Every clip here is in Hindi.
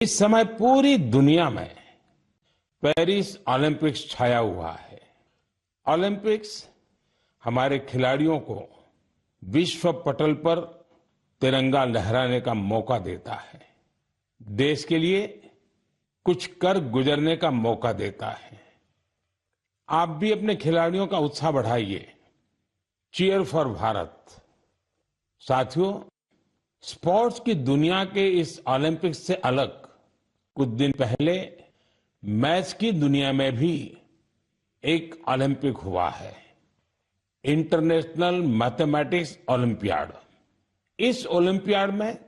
इस समय पूरी दुनिया में पेरिस ओलंपिक्स छाया हुआ है। ओलंपिक्स हमारे खिलाड़ियों को विश्व पटल पर तिरंगा लहराने का मौका देता है, देश के लिए कुछ कर गुजरने का मौका देता है। आप भी अपने खिलाड़ियों का उत्साह बढ़ाइए। Cheer for Bharat. साथियों, स्पोर्ट्स की दुनिया के इस ओलंपिक्स से अलग कुछ दिन पहले मैथ्स की दुनिया में भी एक ओलंपिक हुआ है, इंटरनेशनल मैथमेटिक्स ओलंपियाड। इस ओलंपियाड में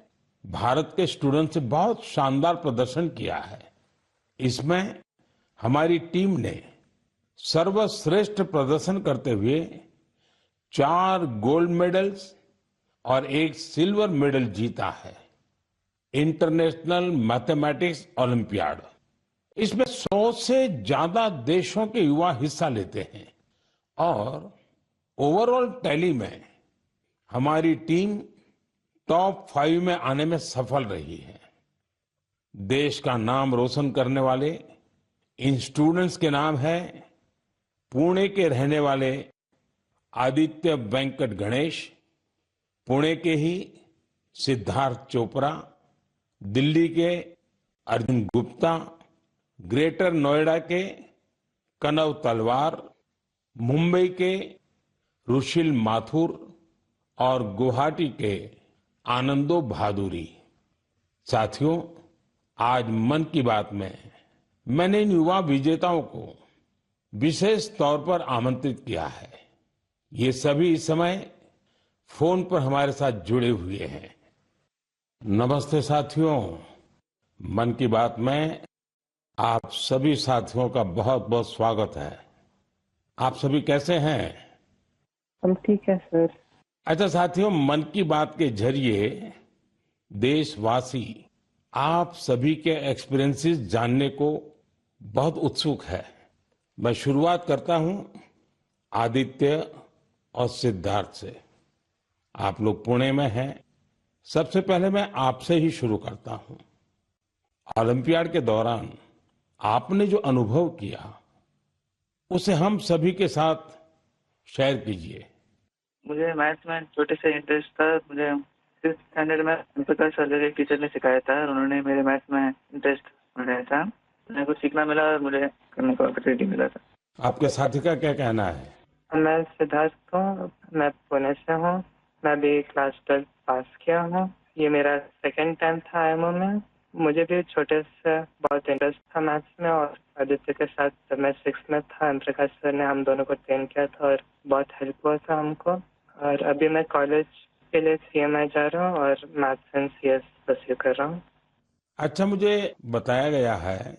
भारत के स्टूडेंट्स ने बहुत शानदार प्रदर्शन किया है। इसमें हमारी टीम ने सर्वश्रेष्ठ प्रदर्शन करते हुए 4 गोल्ड मेडल्स और 1 सिल्वर मेडल जीता है। इंटरनेशनल मैथमेटिक्स ओलंपियाड, इसमें 100 से ज्यादा देशों के युवा हिस्सा लेते हैं और ओवरऑल टैली में हमारी टीम टॉप 5 में आने में सफल रही है। देश का नाम रोशन करने वाले इन स्टूडेंट्स के नाम है पुणे के रहने वाले आदित्य वेंकट गणेश, पुणे के ही सिद्धार्थ चोपड़ा, दिल्ली के अर्जुन गुप्ता, ग्रेटर नोएडा के कनव तलवार, मुंबई के रुशिल माथुर और गुवाहाटी के आनंदो भादुरी। साथियों, आज मन की बात में मैंने इन युवा विजेताओं को विशेष तौर पर आमंत्रित किया है। ये सभी इस समय फोन पर हमारे साथ जुड़े हुए हैं। नमस्ते साथियों, मन की बात में आप सभी साथियों का बहुत बहुत स्वागत है। आप सभी कैसे हैं? हम ठीक है सर। अच्छा साथियों, मन की बात के जरिए देशवासी आप सभी के एक्सपीरियंसेस जानने को बहुत उत्सुक है। मैं शुरुआत करता हूं आदित्य और सिद्धार्थ से। आप लोग पुणे में हैं। सबसे पहले मैं आपसे ही शुरू करता हूं। ओलंपियाड के दौरान आपने जो अनुभव किया उसे हम सभी के साथ शेयर कीजिए। मुझे मैथ्स में छोटे से इंटरेस्ट था। मुझे 5th स्टैंडर्ड में प्रकाश सर के टीचर ने सिखाया था और उन्होंने मेरे मैथ्स में इंटरेस्ट बढ़ाया था। मुझे कुछ सीखना मिला और मुझे करने का अपॉर्चुनिटी मिला था। आपके साथी का क्या कहना है? मैं सिद्धार्थ हूँ, मैं पुणे से हूँ। मैं भी क्लास 12 पास किया हूँ। ये मेरा सेकंड टाइम था आईएमओ में। मुझे भी छोटे से बहुत इंटरेस्ट था मैथ्स में और आदित्य के साथ जब मैं 6th में था, ओम प्रकाश सर ने हम दोनों को ट्रेन किया था और बहुत हेल्प हुआ था हमको। और अभी मैं कॉलेज के लिए CMI जा रहा हूँ और मैथ्स एंड CS परस्यू कर रहा हूँ। अच्छा, मुझे बताया गया है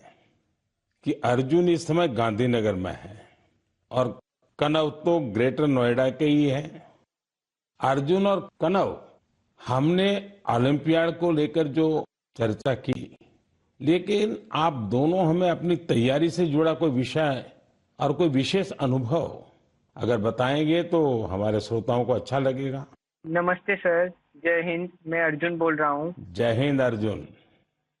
कि अर्जुन इस समय गांधीनगर में है और कनव तो ग्रेटर नोएडा के ही है। अर्जुन और कनव, हमने ओलंपियाड को लेकर जो चर्चा की, लेकिन आप दोनों हमें अपनी तैयारी से जुड़ा कोई विषय और कोई विशेष अनुभव अगर बताएंगे तो हमारे श्रोताओं को अच्छा लगेगा। नमस्ते सर, जय हिंद। मैं अर्जुन बोल रहा हूँ। जय हिंद अर्जुन।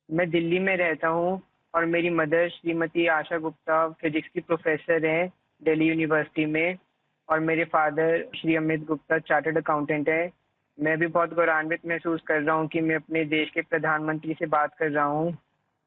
मैं दिल्ली में रहता हूँ और मेरी मदर श्रीमती आशा गुप्ता फिजिक्स की प्रोफेसर हैं दिल्ली यूनिवर्सिटी में और मेरे father Shri Amit Gupta chartered accountant है। मैं भी बहुत गौरवान्वित महसूस कर रहा हूँ कि मैं अपने देश के प्रधानमंत्री से बात कर रहा हूँ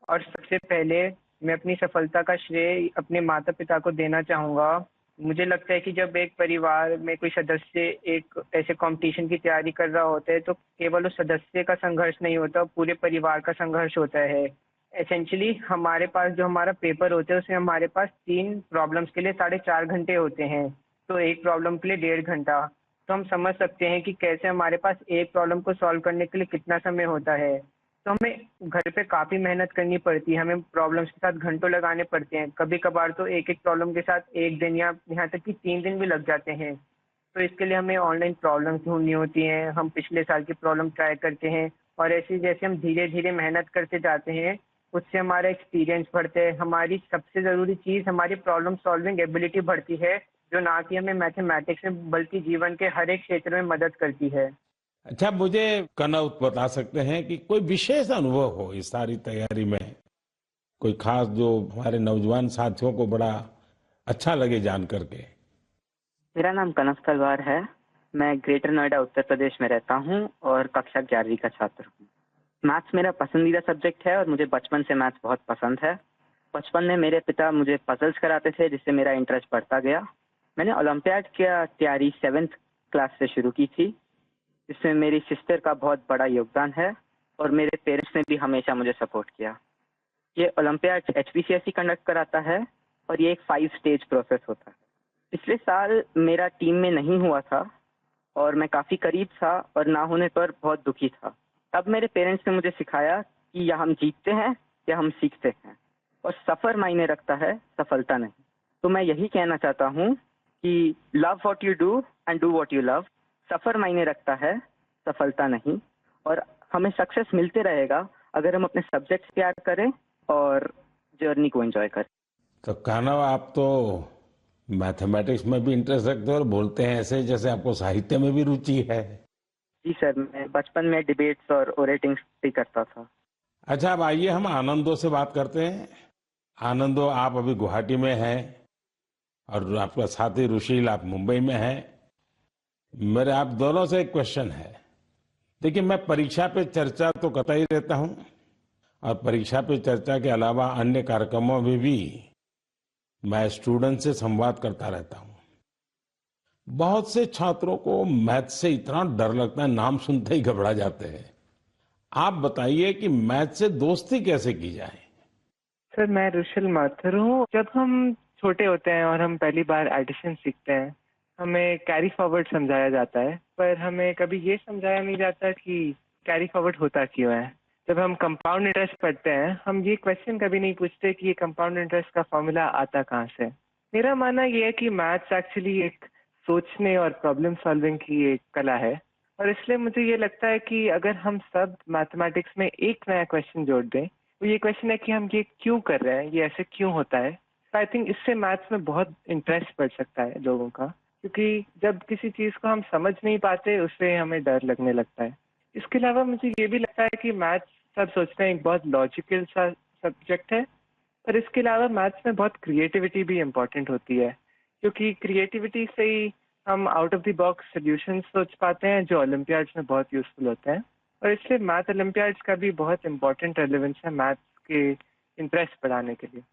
और सबसे पहले मैं अपनी सफलता का श्रेय अपने माता पिता को देना चाहूँगा। मुझे लगता है कि जब एक परिवार में कोई सदस्य एक ऐसे कंपटीशन की तैयारी कर रहा होता है तो केवल उस सदस्य का संघर्ष नहीं होता, पूरे परिवार का संघर्ष होता है। एसेंशियली हमारे पास जो हमारा पेपर होता है उसमें हमारे पास 3 प्रॉब्लम्स के लिए 4.5 घंटे होते हैं, तो एक प्रॉब्लम के लिए 1.5 घंटा। तो हम समझ सकते हैं कि कैसे हमारे पास एक प्रॉब्लम को सॉल्व करने के लिए कितना समय होता है। तो हमें घर पे काफ़ी मेहनत करनी पड़ती है, हमें प्रॉब्लम्स के साथ घंटों लगाने पड़ते हैं। कभी कभार तो एक एक प्रॉब्लम के साथ 1 दिन या यहाँ तक कि 3 दिन भी लग जाते हैं। तो इसके लिए हमें ऑनलाइन प्रॉब्लम्स ढूंढनी होती हैं। हम पिछले साल की प्रॉब्लम ट्राई करते हैं और ऐसे जैसे हम धीरे धीरे मेहनत करते जाते हैं उससे हमारा एक्सपीरियंस बढ़ता है। हमारी सबसे ज़रूरी चीज़ हमारी प्रॉब्लम सॉल्विंग एबिलिटी बढ़ती है, जो ना कि हमें मैथमेटिक्स में बल्कि जीवन के हर एक क्षेत्र में मदद करती है। अच्छा, मुझे कनव बता सकते हैं कि कोई विशेष अनुभव हो इस सारी तैयारी में, कोई खास जो हमारे नौजवान साथियों को बड़ा अच्छा लगे जान करके। मेरा नाम कनव तलवार है। मैं ग्रेटर नोएडा उत्तर प्रदेश में रहता हूँ और कक्षा 11वीं का छात्र हूँ। मैथ्स मेरा पसंदीदा सब्जेक्ट है और मुझे बचपन से मैथ्स बहुत पसंद है। बचपन में मेरे पिता मुझे पजल्स कराते थे जिससे मेरा इंटरेस्ट बढ़ता गया। मैंने ओलंपियाड की तैयारी 7th क्लास से शुरू की थी, जिसमें मेरी सिस्टर का बहुत बड़ा योगदान है और मेरे पेरेंट्स ने भी हमेशा मुझे सपोर्ट किया। ये ओलंपियाड HPCSE कंडक्ट कराता है और ये एक 5 स्टेज प्रोसेस होता है। पिछले साल मेरा टीम में नहीं हुआ था और मैं काफ़ी करीब था और ना होने पर बहुत दुखी था। तब मेरे पेरेंट्स ने मुझे सिखाया कि या हम जीतते हैं या हम सीखते हैं, और सफ़र मायने रखता है, सफलता नहीं। तो मैं यही कहना चाहता हूँ कि love what you do and do what you love. सफ़र मायने रखता है, सफलता नहीं। और हमें सक्सेस मिलते रहेगा अगर हम अपने सब्जेक्ट्स प्यार करें और जर्नी को एंजॉय करें। तो कान्हा, आप तो मैथमेटिक्स में भी इंटरेस्ट रखते हो और बोलते हैं ऐसे जैसे आपको साहित्य में भी रुचि है। जी सर, मैं बचपन में डिबेट्स और ओरेटिंग्स भी करता था। अच्छा, अब आइए हम आनंदो से बात करते हैं। आनंदो, आप अभी गुवाहाटी में हैं और आपका साथी रुशील आप मुंबई में हैं। मेरे आप दोनों से एक क्वेश्चन है। देखिए, मैं परीक्षा पे चर्चा तो करता ही रहता हूं और परीक्षा पे चर्चा के अलावा अन्य कार्यक्रमों में भी मैं स्टूडेंट से संवाद करता रहता हूं। बहुत से छात्रों को मैथ से इतना डर लगता है, नाम सुनते ही घबरा जाते हैं। आप बताइए कि मैथ से दोस्ती कैसे की जाए। सर, मैं रुशिल माथुर हूँ। जब हम छोटे होते हैं और हम पहली बार एडिशन सीखते हैं, हमें कैरी फॉरवर्ड समझाया जाता है, पर हमें कभी ये समझाया नहीं जाता कि कैरी फॉरवर्ड होता क्यों है। जब हम कंपाउंड इंटरेस्ट पढ़ते हैं, हम ये क्वेश्चन कभी नहीं पूछते कि ये कंपाउंड इंटरेस्ट का फॉर्मूला आता कहाँ से। मेरा मानना ये है कि मैथ्स एक्चुअली एक सोचने और प्रॉब्लम सॉल्विंग की एक कला है, और इसलिए मुझे ये लगता है कि अगर हम सब मैथमेटिक्स में एक नया क्वेश्चन जोड़ दें, तो ये क्वेश्चन है कि हम ये क्यों कर रहे हैं, ये ऐसे क्यों होता है। आई थिंक इससे मैथ्स में बहुत इंटरेस्ट बढ़ सकता है लोगों का, क्योंकि जब किसी चीज़ को हम समझ नहीं पाते, उससे हमें डर लगने लगता है। इसके अलावा मुझे ये भी लगता है कि मैथ्स, सब सोचते हैं, एक बहुत लॉजिकल सा सब्जेक्ट है, पर इसके अलावा मैथ्स में बहुत क्रिएटिविटी भी इम्पोर्टेंट होती है, क्योंकि क्रिएटिविटी से ही हम out of the box solution सोच पाते हैं जो ओलंपियाड्स में बहुत यूजफुल होते हैं। और इसलिए मैथ ओलंपियाड्स का भी बहुत इम्पोर्टेंट रेलेवेंस है मैथ्स के इंटरेस्ट बढ़ाने के लिए।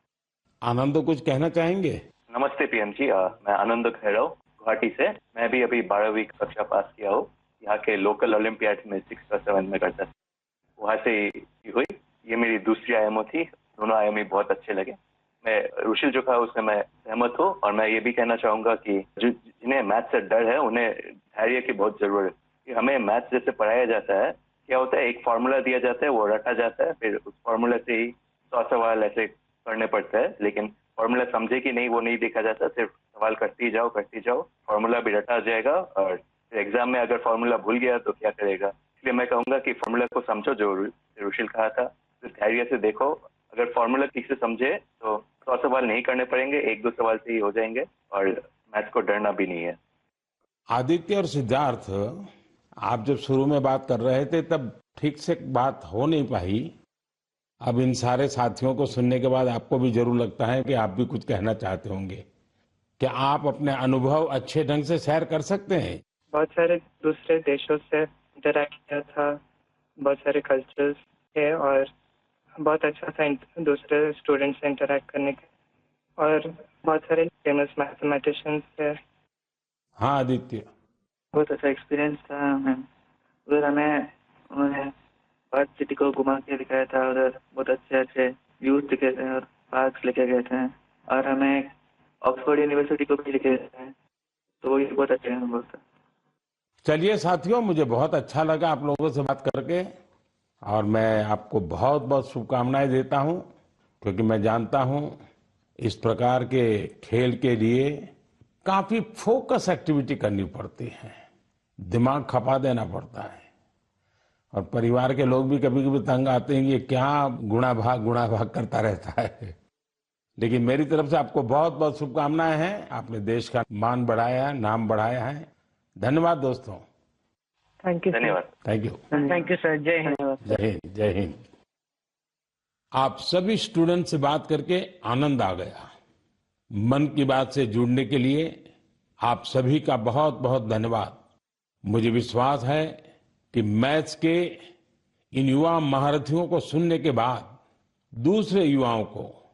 आनंद, कुछ कहना चाहेंगे? नमस्ते पीएम जी, मैं आनंद खैरव गुवाहाटी से। मैं भी अभी 12वीं कक्षा पास किया हूँ। यहाँ के लोकल ओलंपियाड में 6 और 7 में करता था, वहाँ से ही हुई। ये मेरी दूसरी आईएमओ थी। दोनों आईएमओ बहुत अच्छे लगे। मैं रुशिल जो कहा उससे मैं सहमत हूँ, और मैं ये भी कहना चाहूंगा कि जिन्हें मैथ से डर है उन्हें धैर्य की बहुत जरूरत है। कि हमें मैथ जैसे पढ़ाया जाता है, क्या होता है, एक फार्मूला दिया जाता है, वो रटा जाता है, फिर उस फार्मूला से ही 100 सवाल ऐसे करने पड़ते हैं, लेकिन फार्मूला समझे कि नहीं वो नहीं देखा जाता। सिर्फ सवाल करते ही जाओ, फार्मूला भी रटा जाएगा, और एग्जाम में अगर फार्मूला भूल गया तो क्या करेगा। इसलिए मैं कहूंगा कि फार्मूला को समझो, जो रुशिल कहा था, तो धैर्य से देखो। अगर फार्मूला ठीक से समझे तो 100 सवाल नहीं करने पड़ेंगे, 1-2 सवाल से ही हो जाएंगे, और मैथ्स को डरना भी नहीं है। आदित्य और सिद्धार्थ, आप जब शुरू में बात कर रहे थे तब ठीक से बात हो नहीं पाई। अब इन सारे साथियों को सुनने के बाद आपको भी जरूर लगता है कि आप भी कुछ कहना चाहते होंगे। क्या आप अपने अनुभव अच्छे ढंग से शेयर कर सकते हैं? बहुत सारे दूसरे देशों से इंटरैक्ट किया था, बहुत सारे कल्चर्स है, और बहुत अच्छा था दूसरे स्टूडेंट्स से इंटरैक्ट करने के, और बहुत सारे फेमस मैथमेटिशियंस है। हाँ आदित्य, बहुत अच्छा एक्सपीरियंस था मैम। उधर हमें उन्होंने पार्क सिटी को घुमा के दिखाया था। उधर बहुत अच्छे अच्छे व्यूज दिखे थे और पार्क्स लेके गए थे, और हमें ऑक्सफोर्ड यूनिवर्सिटी को भी लेके गए थे, तो वो भी बहुत अच्छे अनुभव था। चलिए साथियों, मुझे बहुत अच्छा लगा आप लोगों से बात करके, और मैं आपको बहुत बहुत शुभकामनाएं देता हूं, क्योंकि मैं जानता हूं इस प्रकार के खेल के लिए काफी फोकस एक्टिविटी करनी पड़ती है, दिमाग खपा देना पड़ता है, और परिवार के लोग भी कभी कभी तंग आते हैं कि ये क्या गुणा भाग करता रहता है। लेकिन मेरी तरफ से आपको बहुत बहुत शुभकामनाएं हैं। आपने देश का मान बढ़ाया है, नाम बढ़ाया है। धन्यवाद दोस्तों। थैंक यू धन्यवाद। Thank you. Thank you sir. जय हिंद। जय हिंद, जय हिंद। आप सभी स्टूडेंट से बात करके आनंद आ गया। मन की बात से जुड़ने के लिए आप सभी का बहुत बहुत धन्यवाद। मुझे विश्वास है कि मैथ्स के इन युवा महारथियों को सुनने के बाद दूसरे युवाओं को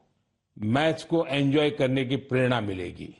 मैथ्स को एंजॉय करने की प्रेरणा मिलेगी।